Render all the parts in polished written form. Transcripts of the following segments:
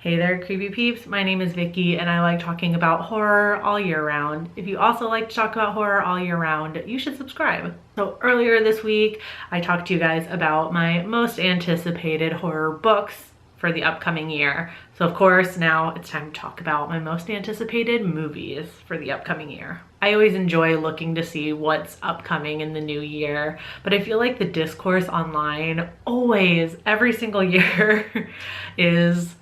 Hey there, creepy peeps. My name is Vicky and I like talking about horror all year round. If you also like to talk about horror all year round, you should subscribe. So earlier this week, I talked to you guys about my most anticipated horror books for the upcoming year. So of course, now it's time to talk about my most anticipated movies for the upcoming year. I always enjoy looking to see what's upcoming in the new year, but I feel like the discourse online always, every single year is,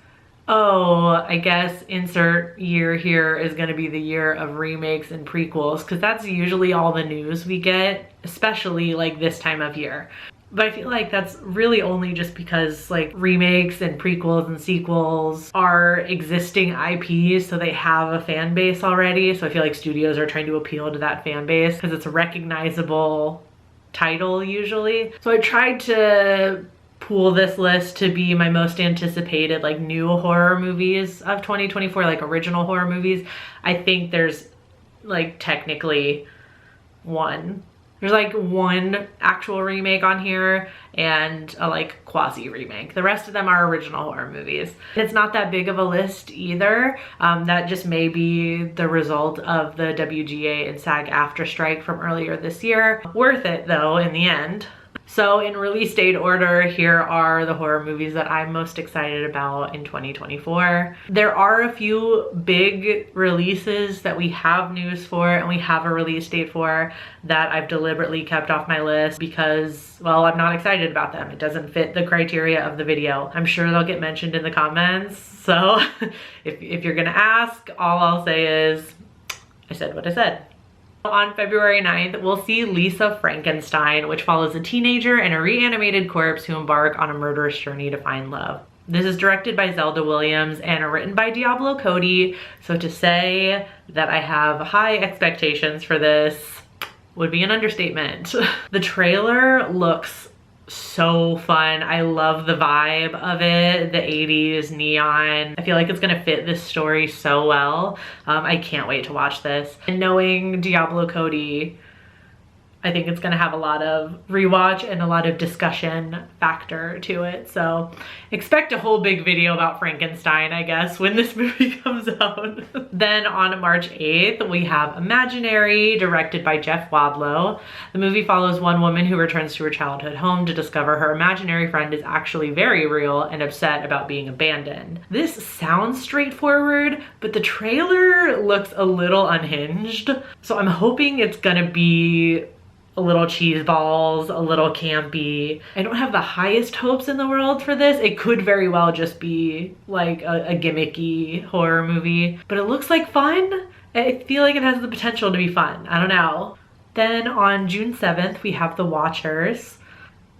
oh, I guess insert year here is going to be the year of remakes and prequels, because that's usually all the news we get, especially like this time of year. But I feel like that's really only just because like remakes and prequels and sequels are existing IPs, so they have a fan base already. So I feel like studios are trying to appeal to that fan base because it's a recognizable title usually. So I tried to pool this list to be my most anticipated like new horror movies of 2024, like original horror movies. I think there's like technically there's like one actual remake on here and a like quasi remake. The rest of them are original horror movies. It's not that big of a list either. That just may be the result of the WGA and SAG-AFTRA strike from earlier this year. Worth it though in the end. So in release date order, here are the horror movies that I'm most excited about in 2024. There are a few big releases that we have news for and we have a release date for that I've deliberately kept off my list because, well, I'm not excited about them. It doesn't fit the criteria of the video. I'm sure they'll get mentioned in the comments. So if you're gonna ask, all I'll say is, I said what I said. On February 9th, we'll see Lisa Frankenstein, which follows a teenager and a reanimated corpse who embark on a murderous journey to find love. This is directed by Zelda Williams and written by Diablo Cody, so to say that I have high expectations for this would be an understatement. The trailer looks so fun. I love the vibe of it, the 80s neon. I feel like it's gonna fit this story so well. I can't wait to watch this. And knowing Diablo Cody, I think it's gonna have a lot of rewatch and a lot of discussion factor to it. So expect a whole big video about Frankenstein, I guess, when this movie comes out. Then on March 8th, we have Imaginary, directed by Jeff Wadlow. The movie follows one woman who returns to her childhood home to discover her imaginary friend is actually very real and upset about being abandoned. This sounds straightforward, but the trailer looks a little unhinged. So I'm hoping it's gonna be a little cheese balls, a little campy. I don't have the highest hopes in the world for this. It could very well just be like a gimmicky horror movie, but it looks like fun. I feel like it has the potential to be fun. I don't know. Then on June 7th, we have The Watchers,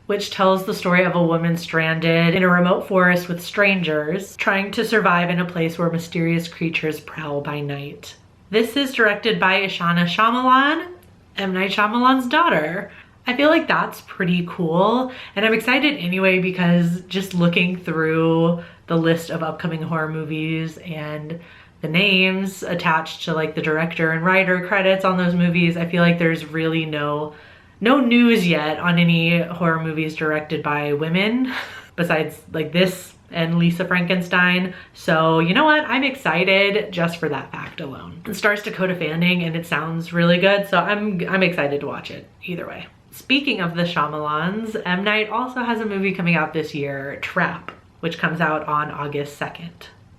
which tells the story of a woman stranded in a remote forest with strangers, trying to survive in a place where mysterious creatures prowl by night. This is directed by Ishana Shyamalan, M. Night Shyamalan's daughter. I feel like that's pretty cool. And I'm excited anyway because just looking through the list of upcoming horror movies and the names attached to like the director and writer credits on those movies, I feel like there's really no news yet on any horror movies directed by women besides like this and Lisa Frankenstein. So you know what? I'm excited just for that fact alone. It stars Dakota Fanning and it sounds really good, so I'm excited to watch it either way. Speaking of the Shyamalans, M. Night also has a movie coming out this year, Trap, which comes out on August 2nd.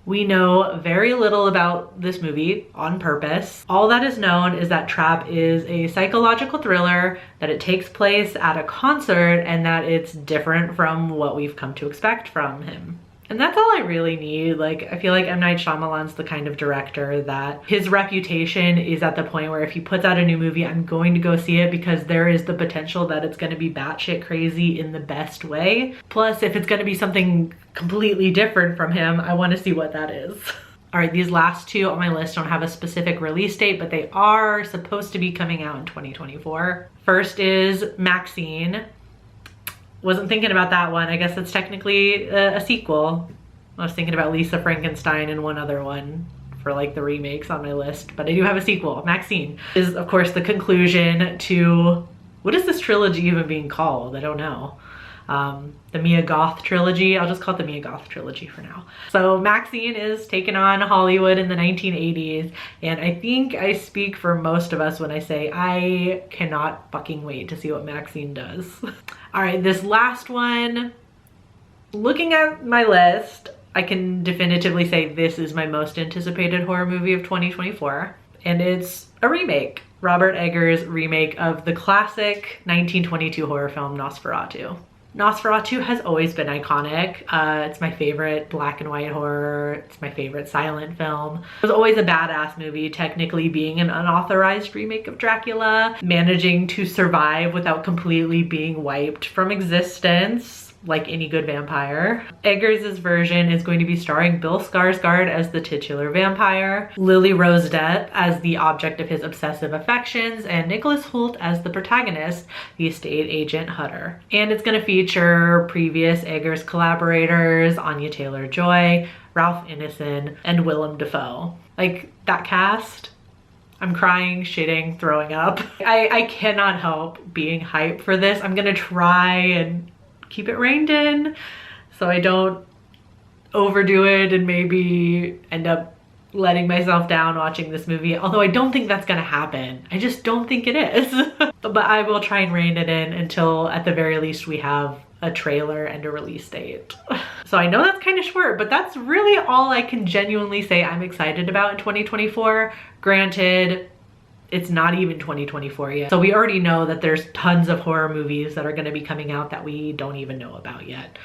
We know very little about this movie on purpose. All that is known is that Trap is a psychological thriller, that it takes place at a concert, and that it's different from what we've come to expect from him. And that's all I really need. Like, I feel like M. Night Shyamalan's the kind of director that his reputation is at the point where if he puts out a new movie, I'm going to go see it because there is the potential that it's going to be batshit crazy in the best way. Plus, if it's going to be something completely different from him, I want to see what that is. All right, these last two on my list don't have a specific release date, but they are supposed to be coming out in 2024. First is Maxine. Wasn't thinking about that one. I guess it's technically a sequel. I was thinking about Lisa Frankenstein and one other one for like the remakes on my list, but I do have a sequel. Maxine is of course the conclusion to, what is this trilogy even being called? I don't know. the Mia Goth trilogy. I'll just call it the Mia Goth trilogy for now. So Maxine is taking on Hollywood in the 1980s, and I think I speak for most of us when I say I cannot fucking wait to see what Maxine does. All right, this last one, looking at my list, I can definitively say this is my most anticipated horror movie of 2024, and it's a remake. Robert Eggers' remake of the classic 1922 horror film Nosferatu. Nosferatu has always been iconic. It's my favorite black and white horror. It's my favorite silent film. It was always a badass movie, technically being an unauthorized remake of Dracula, managing to survive without completely being wiped from existence, like any good vampire. Eggers' version is going to be starring Bill Skarsgård as the titular vampire, Lily Rose Depp as the object of his obsessive affections, and Nicholas Hoult as the protagonist, the estate agent Hutter. And it's going to feature previous Eggers collaborators, Anya Taylor-Joy, Ralph Ineson, and Willem Dafoe. Like, that cast, I'm crying, shitting, throwing up. I cannot help being hyped for this. I'm gonna try and keep it reined in so I don't overdo it and maybe end up letting myself down watching this movie, although I don't think that's gonna happen. I just don't think it is. But I will try and rein it in until at the very least we have a trailer and a release date. So I know that's kind of short, but that's really all I can genuinely say I'm excited about in 2024. Granted, it's not even 2024 yet. So we already know that there's tons of horror movies that are gonna be coming out that we don't even know about yet.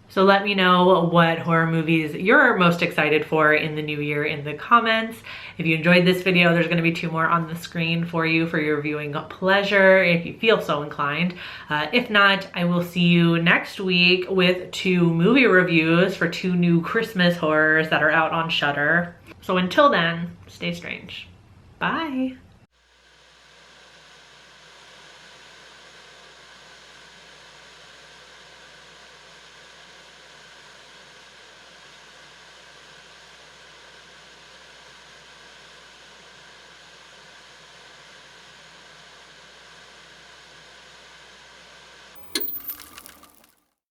So let me know what horror movies you're most excited for in the new year in the comments. If you enjoyed this video, there's gonna be 2 more on the screen for you for your viewing pleasure if you feel so inclined. If not, I will see you next week with 2 movie reviews for 2 new Christmas horrors that are out on Shudder. So until then, stay strange. Bye.